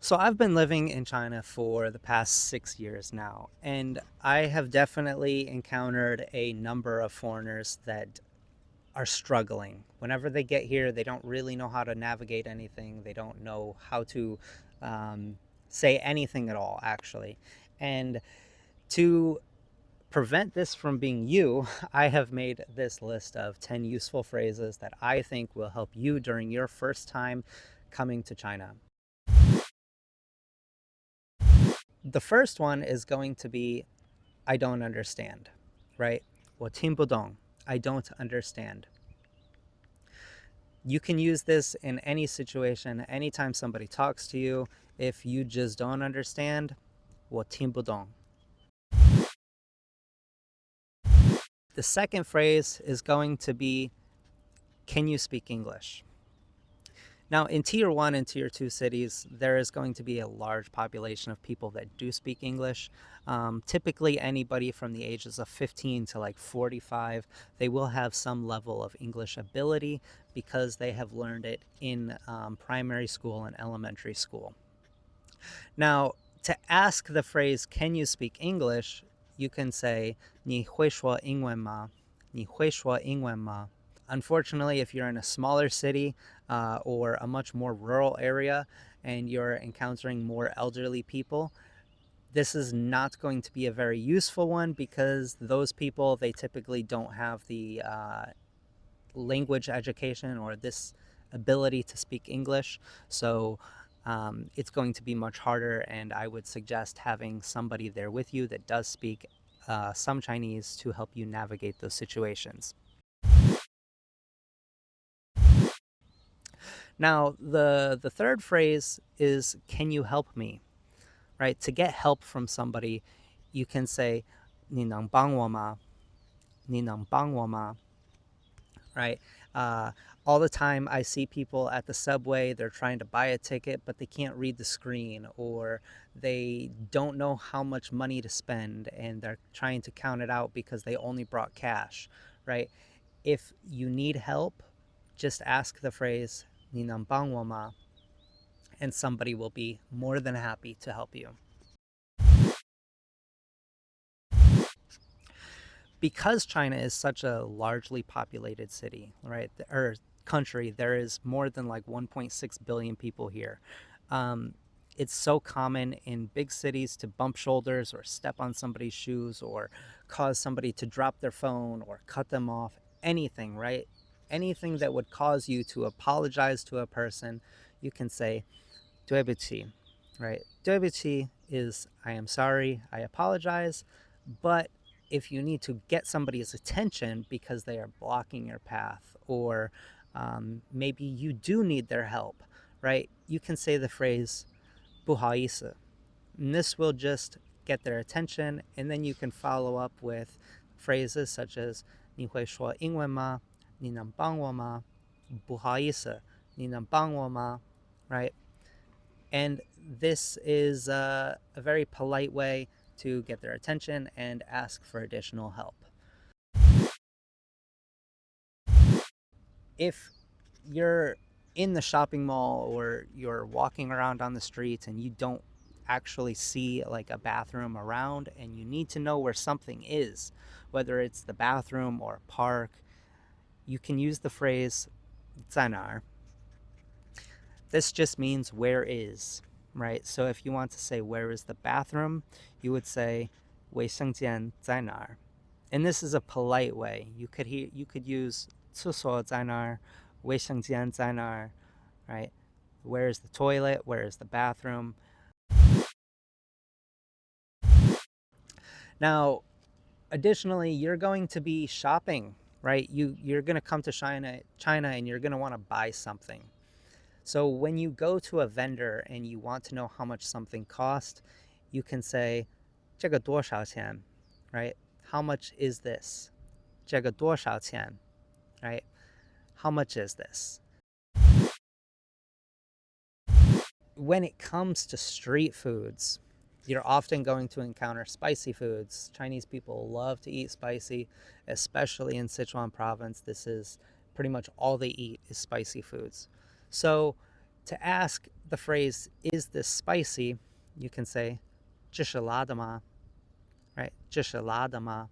So I've been living in China for the past 6 years now, and I have definitely encountered a number of foreigners that are struggling. Whenever they get here, they don't really know how to navigate anything. They don't know how to um, say anything at all, actually. And to prevent this from being you, I have made this list of 10 useful phrases that I think will help you during your first time coming to China. The first one is going to be I don't understand, right? 我听不懂. I don't understand. You can use this in any situation, anytime somebody talks to you. If you just don't understand, 我听不懂. The second phrase is going to be, can you speak English? Now, in Tier 1 and Tier 2 cities, there is going to be a large population of people that do speak English. Typically, anybody from the ages of 15 to like 45, they will have some level of English ability because they have learned it in primary school and elementary school. Now, to ask the phrase, can you speak English, you can say, 你会说英文吗?你会说英文吗? Unfortunately, if you're in a smaller city or a much more rural area and you're encountering more elderly people, this is not going to be a very useful one because those people, they typically don't have the language education or this ability to speak English. So it's going to be much harder, and I would suggest having somebody there with you that does speak some Chinese to help you navigate those situations. Now, the third phrase is, can you help me? Right? To get help from somebody, you can say, 你能帮我吗?你能帮我吗? Right? Uh, all the time I see people at the subway, they're trying to buy a ticket, but they can't read the screen, or they don't know how much money to spend, and they're trying to count it out because they only brought cash, right? If you need help, just ask the phrase, 你能帮我吗? And somebody will be more than happy to help you. Because China is such a largely populated city, right, or country, there is more than like 1.6 billion people here. It's so common in big cities to bump shoulders or step on somebody's shoes or cause somebody to drop their phone or cut them off. Anything, right? Anything that would cause you to apologize to a person, you can say 对不起, right? 对不起 is I am sorry, I apologize, but if you need to get somebody's attention because they are blocking your path, or maybe you do need their help, right? You can say the phrase 不好意思, and this will just get their attention, and then you can follow up with phrases such as 你会说英文吗?你能帮我吗?不好意思,你能帮我吗? Right? And this is a very polite way to get their attention and ask for additional help. If you're in the shopping mall or you're walking around on the streets and you don't actually see like a bathroom around and you need to know where something is, whether it's the bathroom or a park, you can use the phrase 在哪儿. This just means where is, right? So if you want to say where is the bathroom, you would say 卫生间在哪儿. And this is a polite way. You could use 厕所在哪儿,卫生间在哪儿, right? Where is the toilet? Where is the bathroom? Now, additionally, you're going to be shopping, right? You're going to come to China and you're going to want to buy something. So when you go to a vendor and you want to know how much something costs, you can say 这个多少钱, right? How much is this? 这个多少钱, right? How much is this? When it comes to street foods, you're often going to encounter spicy foods. Chinese people love to eat spicy, especially in Sichuan province. This is pretty much all they eat is spicy foods. So To ask the phrase, is this spicy? You can say, 这是辣的吗? Right? 这是辣的吗?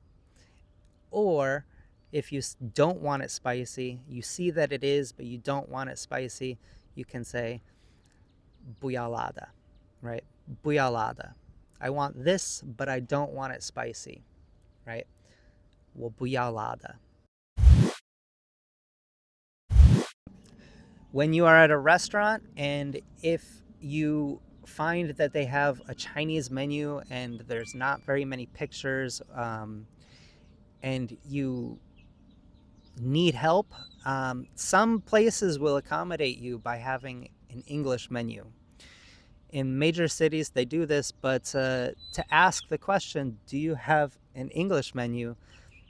Or if you don't want it spicy, you see that it is, but you don't want it spicy, you can say, 不要辣的, right? 不要辣的. I want this, but I don't want it spicy, right? 我不要辣的. When you are at a restaurant and if you find that they have a Chinese menu and there's not very many pictures, and you need help, some places will accommodate you by having an English menu. In major cities, they do this, but to ask the question, do you have an English menu?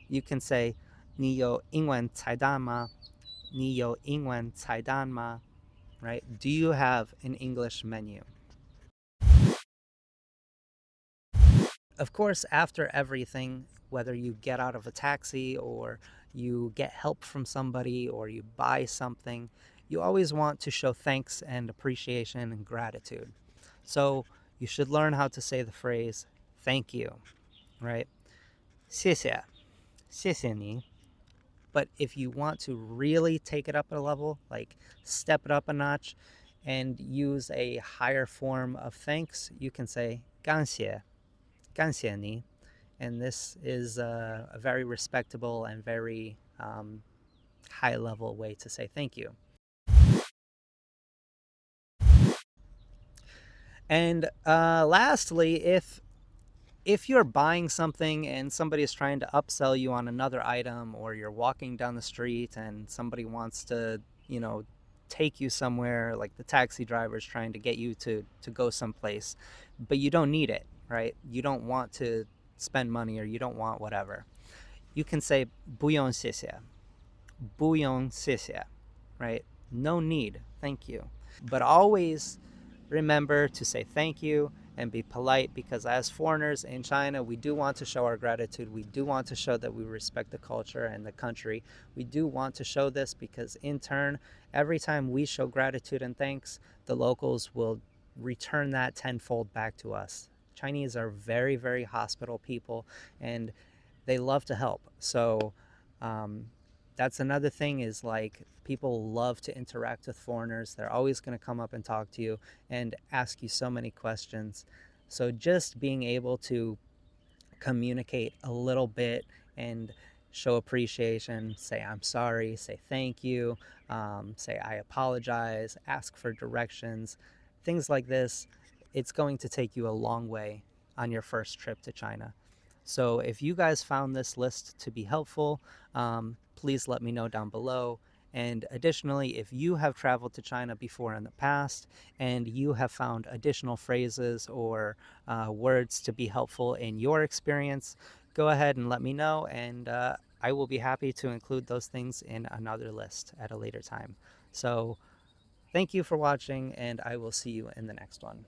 You can say, 你有英文菜单吗?你有英文菜单吗? Right? Do you have an English menu? Of course, after everything, whether you get out of a taxi or you get help from somebody or you buy something, you always want to show thanks and appreciation and gratitude. So you should learn how to say the phrase, thank you, right? 谢谢,谢谢你. But if you want to really take it up a level, like step it up a notch and use a higher form of thanks, you can say 感谢,感谢你. And this is a very respectable and very high level way to say thank you. And lastly, if you're buying something and somebody is trying to upsell you on another item, or you're walking down the street and somebody wants to, take you somewhere, like the taxi driver is trying to get you to go someplace, but you don't need it, right? You don't want to spend money or you don't want whatever. You can say 不用谢谢,不用谢谢, right? No need, thank you. But always remember to say thank you and be polite, because as foreigners in China, we do want to show our gratitude. We do want to show that we respect the culture and the country. We do want to show this because in turn, every time we show gratitude and thanks, the locals will return that tenfold back to us. Chinese are very, very hospitable people and they love to help. So that's another thing, is like people love to interact with foreigners. They're always going to come up and talk to you and ask you so many questions. So just being able to communicate a little bit and show appreciation, say I'm sorry, say thank you, say I apologize, ask for directions, things like this, it's going to take you a long way on your first trip to China. So if you guys found this list to be helpful, please let me know down below. And additionally, if you have traveled to China before in the past and you have found additional phrases or words to be helpful in your experience, go ahead and let me know, and I will be happy to include those things in another list at a later time. So thank you for watching, and I will see you in the next one.